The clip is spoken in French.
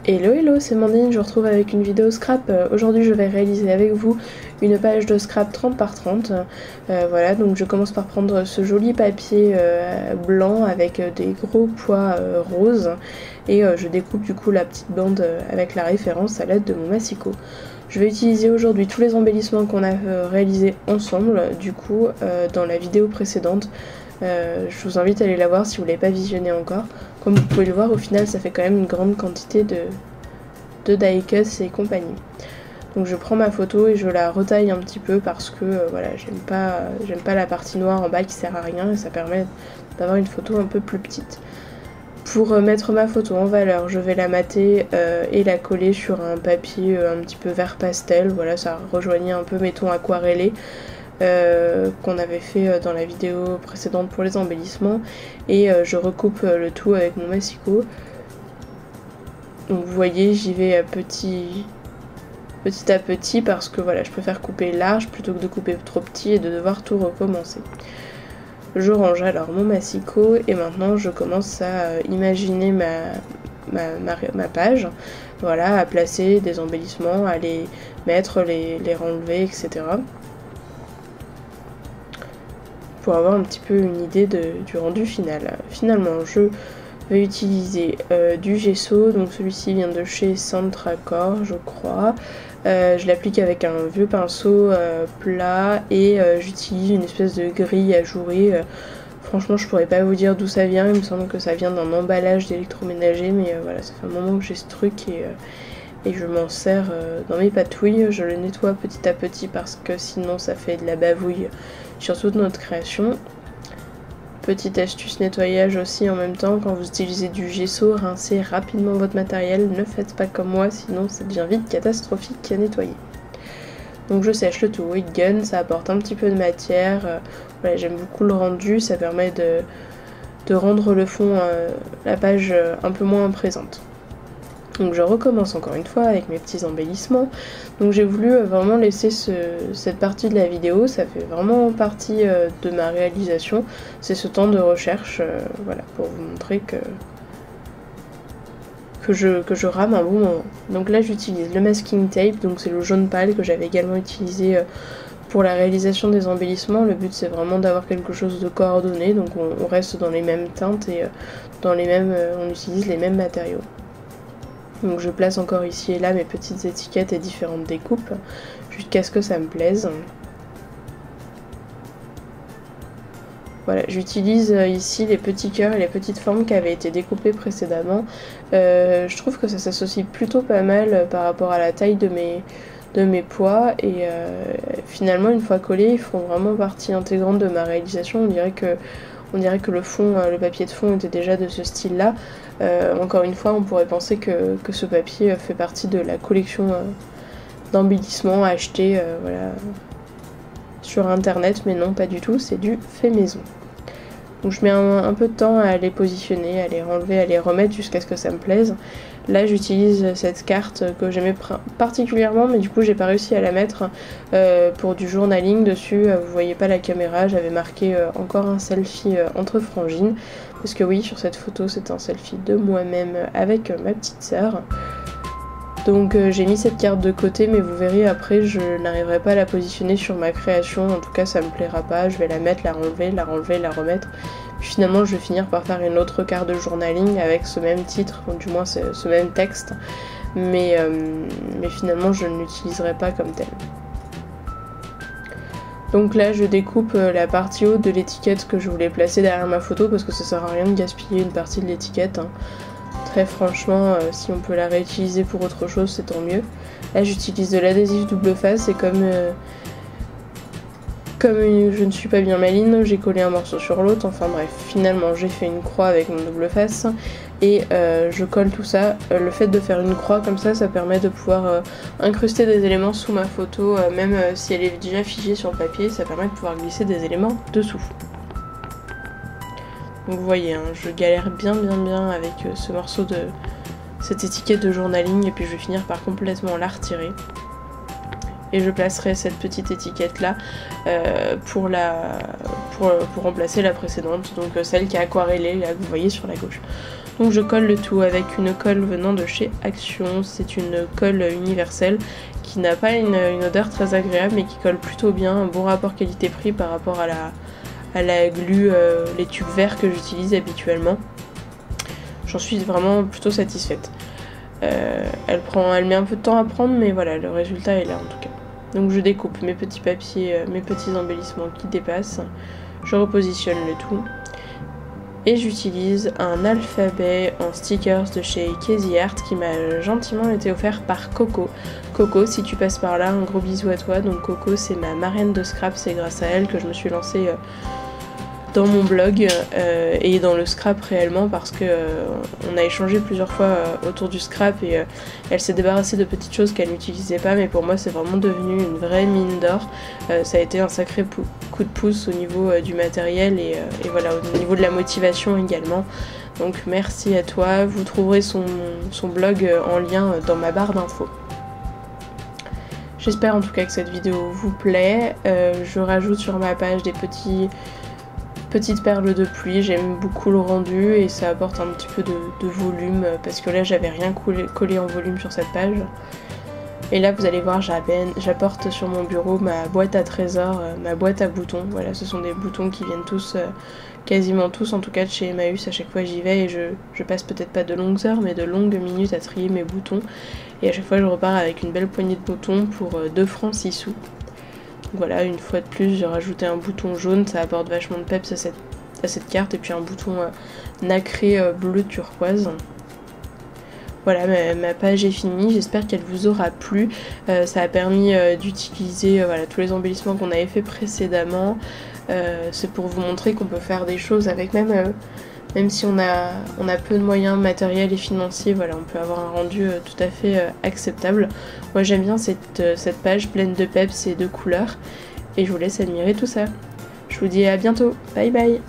Hello hello, c'est Mandine, je vous retrouve avec une vidéo scrap. Aujourd'hui je vais réaliser avec vous une page de scrap 30 par 30. Voilà, donc je commence par prendre ce joli papier blanc avec des gros pois roses et je découpe du coup la petite bande avec la référence à l'aide de mon massicot. Je vais utiliser aujourd'hui tous les embellissements qu'on a réalisés ensemble du coup dans la vidéo précédente. Je vous invite à aller la voir si vous ne l'avez pas visionnée encore. Comme vous pouvez le voir, au final ça fait quand même une grande quantité de die-cuts et compagnie. Donc je prends ma photo et je la retaille un petit peu parce que voilà, j'aime pas la partie noire en bas qui sert à rien et ça permet d'avoir une photo un peu plus petite. Pour mettre ma photo en valeur, je vais la mater et la coller sur un papier un petit peu vert pastel. Voilà, ça rejoignait un peu mes tons aquarellés qu'on avait fait dans la vidéo précédente pour les embellissements. Et je recoupe le tout avec mon massicot. Donc vous voyez, j'y vais petit à petit parce que voilà, je préfère couper large plutôt que de couper trop petit et de devoir tout recommencer. Je range alors mon massicot et maintenant je commence à imaginer ma page. Voilà, à placer des embellissements, à les mettre, les renlever, etc. Pour avoir un petit peu une idée du rendu final. Finalement, je vais utiliser du gesso, donc celui-ci vient de chez Centracor, je crois. Je l'applique avec un vieux pinceau plat et j'utilise une espèce de grille ajourée. Franchement, je pourrais pas vous dire d'où ça vient, il me semble que ça vient d'un emballage d'électroménager, mais voilà, ça fait un moment que j'ai ce truc et je m'en sers dans mes patouilles. Je le nettoie petit à petit parce que sinon ça fait de la bavouille sur toute notre création. Petite astuce nettoyage aussi en même temps, quand vous utilisez du gesso, rincez rapidement votre matériel, ne faites pas comme moi, sinon ça devient vite catastrophique à nettoyer. Donc je sèche le tout with gun, ça apporte un petit peu de matière, voilà, j'aime beaucoup le rendu, ça permet de rendre le fond, la page un peu moins présente. Donc je recommence encore une fois avec mes petits embellissements. Donc j'ai voulu vraiment laisser cette partie de la vidéo, ça fait vraiment partie de ma réalisation. C'est ce temps de recherche, voilà, pour vous montrer que je rame un bon moment. Donc là j'utilise le masking tape, donc c'est le jaune pâle que j'avais également utilisé pour la réalisation des embellissements. Le but c'est vraiment d'avoir quelque chose de coordonné, donc on reste dans les mêmes teintes et on utilise les mêmes matériaux. Donc je place encore ici et là mes petites étiquettes et différentes découpes jusqu'à ce que ça me plaise. Voilà, j'utilise ici les petits cœurs et les petites formes qui avaient été découpées précédemment. Je trouve que ça s'associe plutôt pas mal par rapport à la taille de mes pois et finalement une fois collés ils font vraiment partie intégrante de ma réalisation. On dirait que le fond, le papier de fond était déjà de ce style là. Encore une fois on pourrait penser que ce papier fait partie de la collection d'embellissements achetés voilà, sur internet, mais non pas du tout, c'est du fait maison. Donc je mets un peu de temps à les positionner, à les renlever, à les remettre jusqu'à ce que ça me plaise. Là j'utilise cette carte que j'aimais particulièrement, mais du coup j'ai pas réussi à la mettre pour du journaling dessus. Vous voyez pas la caméra, j'avais marqué encore un selfie entre frangines. Parce que oui, sur cette photo c'est un selfie de moi-même avec ma petite sœur. Donc j'ai mis cette carte de côté, mais vous verrez après je n'arriverai pas à la positionner sur ma création, en tout cas ça me plaira pas, je vais la mettre, la renlever, la remettre. Puis finalement je vais finir par faire une autre carte de journaling avec ce même titre, ou du moins ce même texte, mais finalement je ne l'utiliserai pas comme tel. Donc là je découpe la partie haute de l'étiquette que je voulais placer derrière ma photo parce que ça sert à rien de gaspiller une partie de l'étiquette, hein. Très franchement, si on peut la réutiliser pour autre chose, c'est tant mieux. Là, j'utilise de l'adhésif double face et comme je ne suis pas bien maline, j'ai collé un morceau sur l'autre. Enfin bref, finalement, j'ai fait une croix avec mon double face et je colle tout ça. Le fait de faire une croix comme ça permet de pouvoir incruster des éléments sous ma photo, même si elle est déjà figée sur le papier, ça permet de pouvoir glisser des éléments dessous. Donc vous voyez, hein, je galère bien avec ce morceau de cette étiquette de journaling et puis je vais finir par complètement la retirer. Et je placerai cette petite étiquette là pour pour remplacer la précédente, donc celle qui est aquarellée là que vous voyez sur la gauche. Donc je colle le tout avec une colle venant de chez Action, c'est une colle universelle qui n'a pas une odeur très agréable mais qui colle plutôt bien, un bon rapport qualité-prix par rapport à la glu, les tubes verts que j'utilise habituellement. J'en suis vraiment plutôt satisfaite. Elle met un peu de temps à prendre mais voilà, le résultat est là en tout cas. Donc je découpe mes petits papiers, mes petits embellissements qui dépassent, je repositionne le tout. Et j'utilise un alphabet en stickers de chez Casey Art qui m'a gentiment été offert par Coco. Coco, si tu passes par là, un gros bisou à toi. Donc Coco, c'est ma marraine de scrap, c'est grâce à elle que je me suis lancée dans mon blog et dans le scrap réellement parce que on a échangé plusieurs fois autour du scrap et elle s'est débarrassée de petites choses qu'elle n'utilisait pas, mais pour moi c'est vraiment devenu une vraie mine d'or. Ça a été un sacré coup de pouce au niveau du matériel et voilà, au niveau de la motivation également. Donc merci à toi, vous trouverez son blog en lien dans ma barre d'infos. J'espère en tout cas que cette vidéo vous plaît. Je rajoute sur ma page des petites perles de pluie, j'aime beaucoup le rendu et ça apporte un petit peu de volume parce que là j'avais rien collé en volume sur cette page. Et là vous allez voir, j'apporte sur mon bureau ma boîte à trésors, ma boîte à boutons. Voilà, ce sont des boutons qui viennent tous, quasiment tous en tout cas de chez Emmaüs. À chaque fois j'y vais et je passe peut-être pas de longues heures mais de longues minutes à trier mes boutons. Et à chaque fois je repars avec une belle poignée de boutons pour 2 francs 6 sous. Voilà, une fois de plus, j'ai rajouté un bouton jaune, ça apporte vachement de peps à cette carte, et puis un bouton nacré bleu turquoise. Voilà, ma page est finie, j'espère qu'elle vous aura plu. Ça a permis d'utiliser voilà, tous les embellissements qu'on avait fait précédemment. C'est pour vous montrer qu'on peut faire des choses avec même si on a peu de moyens matériels et financiers, voilà, on peut avoir un rendu tout à fait acceptable. Moi j'aime bien cette page pleine de peps et de couleurs, et je vous laisse admirer tout ça. Je vous dis à bientôt, bye bye.